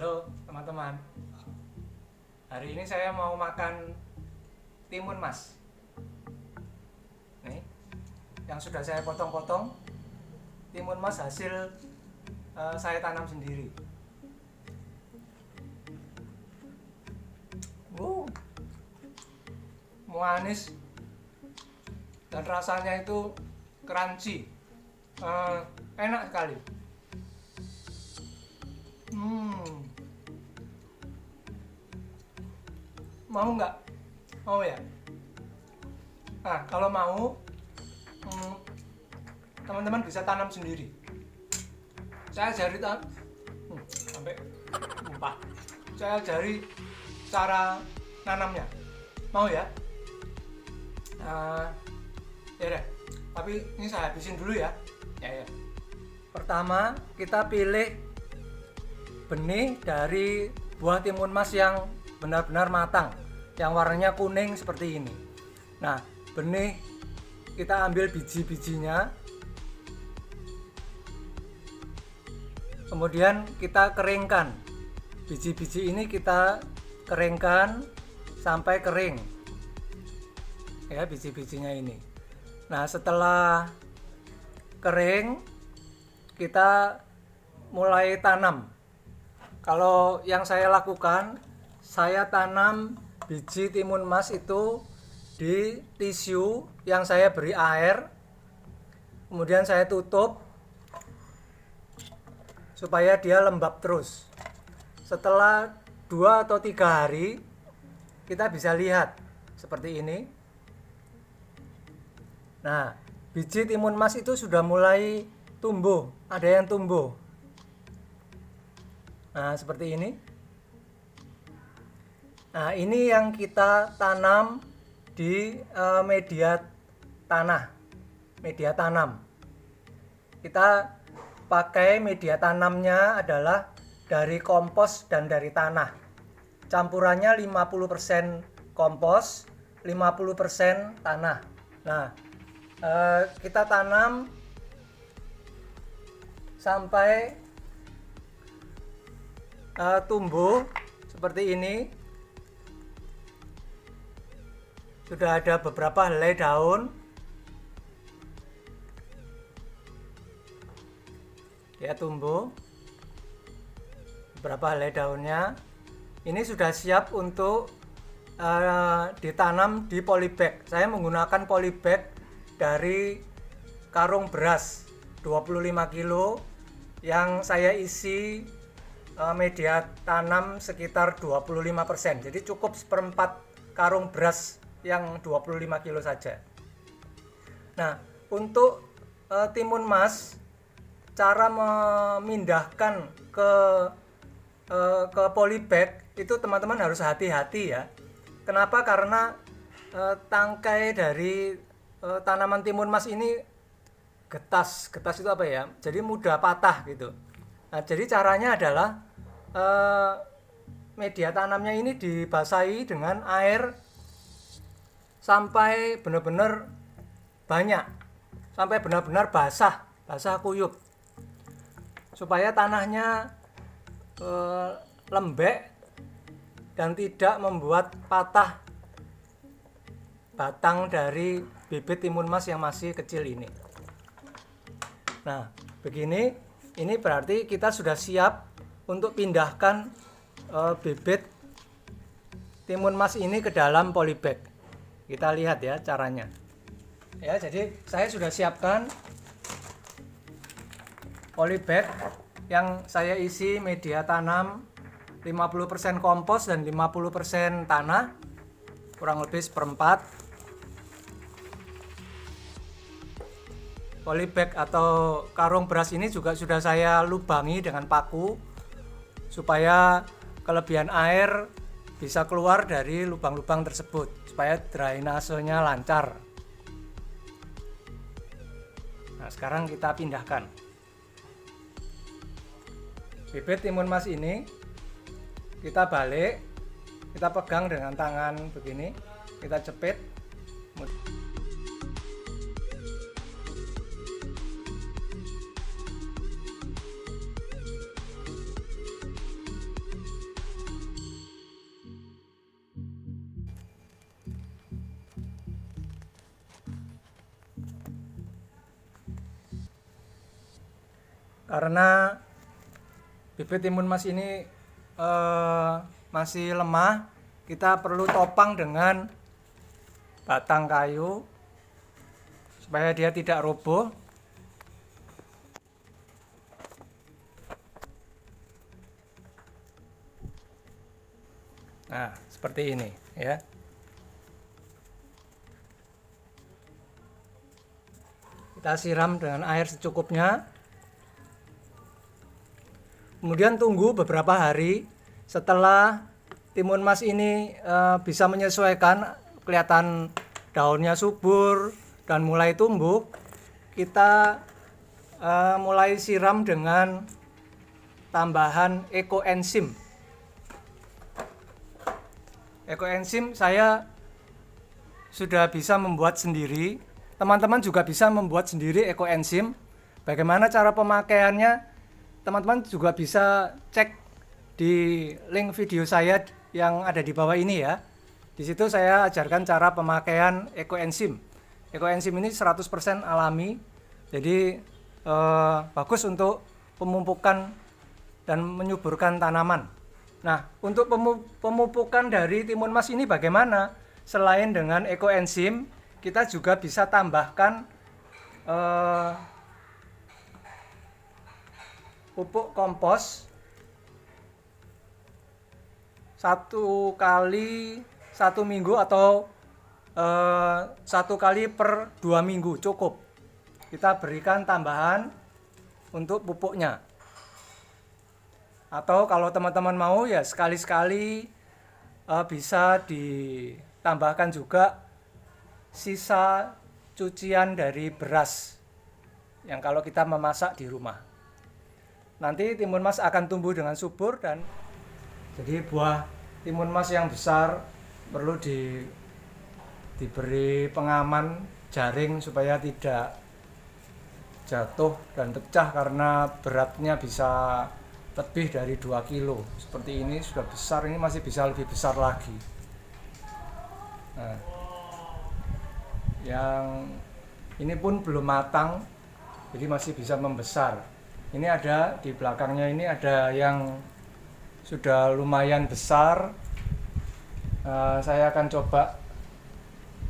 Halo teman-teman, hari ini saya mau makan timun mas. Nih, yang sudah saya potong-potong, timun mas hasil saya tanam sendiri. Manis dan rasanya itu crunchy, enak sekali. Mau nggak? Mau ya? Nah, kalau mau, teman-teman bisa tanam sendiri. Saya ajari sampai lupa. Saya ajari cara nanamnya. Mau ya? Ya deh. Tapi ini saya habisin dulu ya. Ya. Pertama, kita pilih benih dari buah timun mas yang benar-benar matang, yang warnanya kuning seperti ini. Nah, benih kita ambil biji-bijinya, kemudian kita keringkan. Biji-biji ini kita keringkan sampai kering ya, biji-bijinya ini. Nah, setelah kering kita mulai tanam. Kalau yang saya lakukan, saya tanam biji timun mas itu di tisu yang saya beri air, kemudian saya tutup supaya dia lembab terus. Setelah 2 atau 3 hari kita bisa lihat seperti ini. Nah, biji timun mas itu sudah mulai tumbuh, ada yang tumbuh. Nah, seperti ini. Nah, ini yang kita tanam di media tanam. Kita pakai media tanamnya adalah dari kompos dan dari tanah. Campurannya 50% kompos, 50% tanah. Nah, kita tanam sampai tumbuh seperti ini. Sudah ada beberapa helai daun. Dia tumbuh beberapa helai daunnya. Ini sudah siap untuk ditanam di polybag. Saya menggunakan polybag dari karung beras 25 kilo yang saya isi media tanam sekitar 25%. Jadi cukup seperempat karung beras yang 25 kilo saja. Nah, untuk timun mas, cara memindahkan ke polybag itu teman-teman harus hati-hati ya. Kenapa? Karena tangkai dari tanaman timun mas ini getas itu apa ya? Jadi mudah patah gitu. Nah, jadi caranya adalah media tanamnya ini dibasahi dengan air sampai benar-benar banyak, sampai benar-benar basah kuyup, supaya tanahnya lembek dan tidak membuat patah batang dari bibit timun mas yang masih kecil ini. Nah, begini, ini berarti kita sudah siap untuk pindahkan bibit timun mas ini ke dalam polybag. Kita lihat ya caranya. Ya, jadi saya sudah siapkan polybag yang saya isi media tanam 50% kompos dan 50% tanah, kurang lebih seperempat. Polybag atau karung beras ini juga sudah saya lubangi dengan paku supaya kelebihan air bisa keluar dari lubang-lubang tersebut, supaya drainasenya lancar. Nah, sekarang kita pindahkan bibit timun mas ini, kita balik, kita pegang dengan tangan begini, kita jepit. Karena bibit timun mas ini masih lemah, kita perlu topang dengan batang kayu supaya dia tidak roboh. Nah, seperti ini ya. Kita siram dengan air secukupnya. Kemudian tunggu beberapa hari. Setelah timun mas ini bisa menyesuaikan, kelihatan daunnya subur dan mulai tumbuh, kita mulai siram dengan tambahan ekoenzim. Ekoenzim saya sudah bisa membuat sendiri. Teman-teman juga bisa membuat sendiri ekoenzim. Bagaimana cara pemakaiannya? Teman-teman juga bisa cek di link video saya yang ada di bawah ini ya. Di situ saya ajarkan cara pemakaian ekoenzim. Ekoenzim ini 100% alami. Jadi bagus untuk pemupukan dan menyuburkan tanaman. Nah, untuk pemupukan dari timun mas ini bagaimana? Selain dengan ekoenzim, kita juga bisa tambahkan pupuk kompos 1 kali 1 minggu atau 1 kali per 2 minggu cukup. Kita berikan tambahan untuk pupuknya. Atau kalau teman-teman mau ya sekali-sekali bisa ditambahkan juga sisa cucian dari beras yang kalau kita memasak di rumah. Nanti timun mas akan tumbuh dengan subur dan jadi buah timun mas yang besar perlu diberi pengaman jaring supaya tidak jatuh dan pecah karena beratnya bisa lebih dari 2 kilo. Seperti ini sudah besar, ini masih bisa lebih besar lagi. Nah, yang ini pun belum matang, jadi masih bisa membesar. Ini ada di belakangnya, ini ada yang sudah lumayan besar. Saya akan coba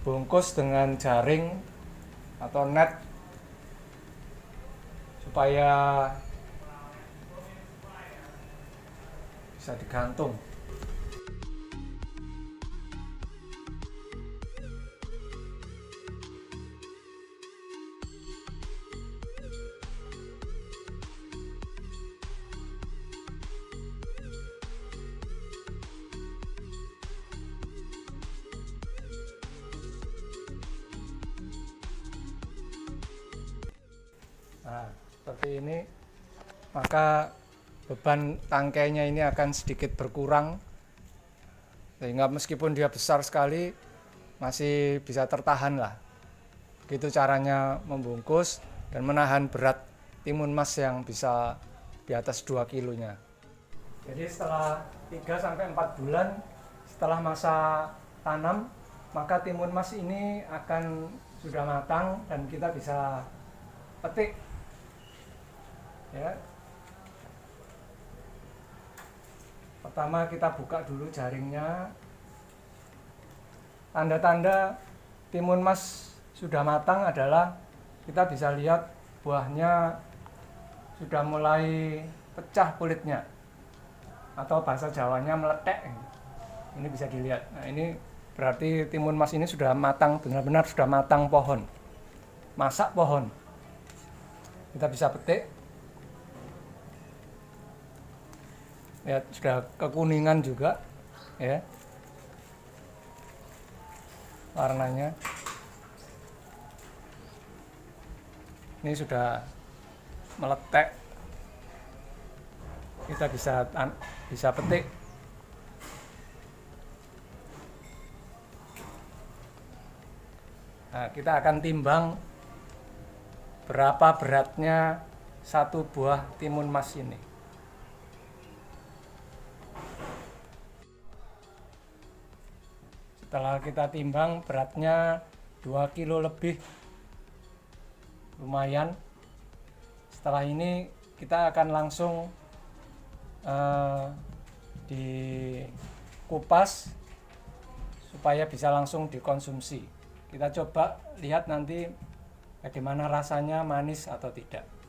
bungkus dengan jaring atau net supaya bisa digantung. Nah, seperti ini, maka beban tangkainya ini akan sedikit berkurang, sehingga meskipun dia besar sekali masih bisa tertahan lah. Gitu caranya membungkus dan menahan berat timun mas yang bisa di atas 2 kilonya. Jadi setelah 3-4 bulan setelah masa tanam, maka timun mas ini akan sudah matang dan kita bisa petik ya. Pertama kita buka dulu jaringnya. Tanda-tanda timun mas sudah matang adalah kita bisa lihat buahnya sudah mulai pecah kulitnya, atau bahasa Jawanya meletek. Ini bisa dilihat. Nah, ini berarti timun mas ini sudah matang, benar-benar sudah matang pohon, masak pohon. Kita bisa petik. Ya, sudah kekuningan juga ya warnanya. Ini sudah meletek, kita bisa petik. Nah, kita akan timbang berapa beratnya satu buah timun mas ini. Setelah kita timbang beratnya 2 kilo lebih, lumayan. Setelah ini kita akan langsung dikupas supaya bisa langsung dikonsumsi. Kita coba lihat nanti bagaimana rasanya, manis atau tidak.